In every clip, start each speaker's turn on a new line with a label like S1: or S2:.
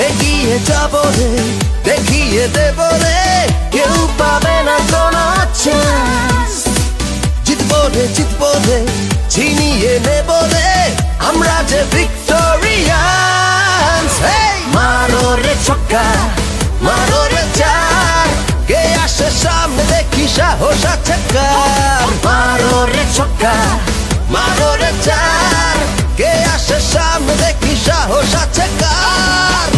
S1: এগিয়ে যাব রে, দেখিয়ে দেব রে, কেউ পাবে না কোনো চান্স। জিতবো রে, জিতবো রে, ছিনিয়ে নেব রে, আমরা যে ভিক্টোরিয়ান্স। মারো রে ছক্কা, মারো রে চার, কে আসে সামনে দেখি সাহস আছে কার। মারো রে ছক্কা, মারো রে চার, কে আসে সামনে দেখি সাহস আছে কার।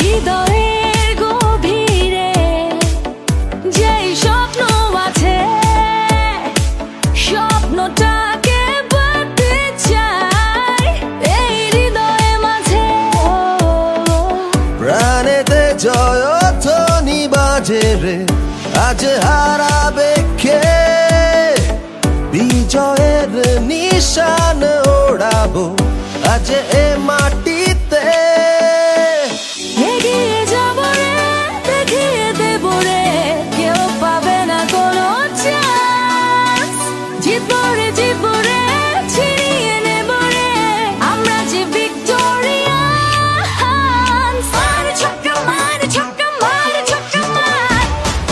S2: হৃদয়ের গভীরে যেই স্বপ্ন আছে, স্বপ্নটাকে বাঁধতে চাই এই হৃদয়ে মাঝে।
S1: প্রাণেতে জয়ধ্বনি বাজে রে, আজ হারাবে কে? বিজয়ের নিশান ওড়াবো আজ এ মাটিতে।
S2: এগিয়ে যাব রে, দেখিয়ে দেব রে, কেউ পাবে না কোনো চান্স। জিতবো রে, জিতবো রে, ছিনিয়ে নেব রে, আমরা যে ভিক্টোরিয়ান্স। মারে ছক্কা, মারে ছক্কা, মারে ছক্কা মার,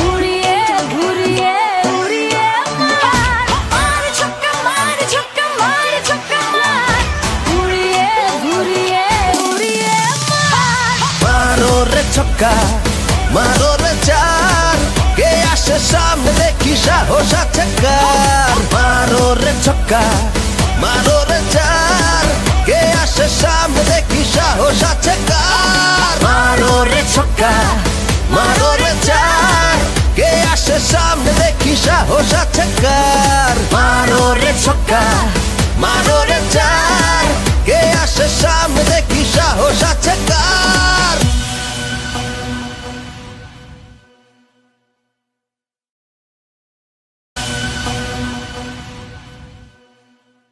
S2: উড়িয়ে ঘুরিয়ে উড়িয়ে মার। মারে ছক্কা, মারে ছক্কা, মারে ছক্কা মার, উড়িয়ে ঘুরিয়ে উড়িয়ে মার।
S1: মারো রে ছক্কা, মারো রে চার, কে আসে সামনে দেখি সাহস আছে কার। মারো রে ছক্কা, মারো রে চার, কে আসে সামনে দেখি সাহস আছে কার। মারো রে ছক্কা, মারো রে চার, কে আসে সামনে দেখি সাহস আছে কার।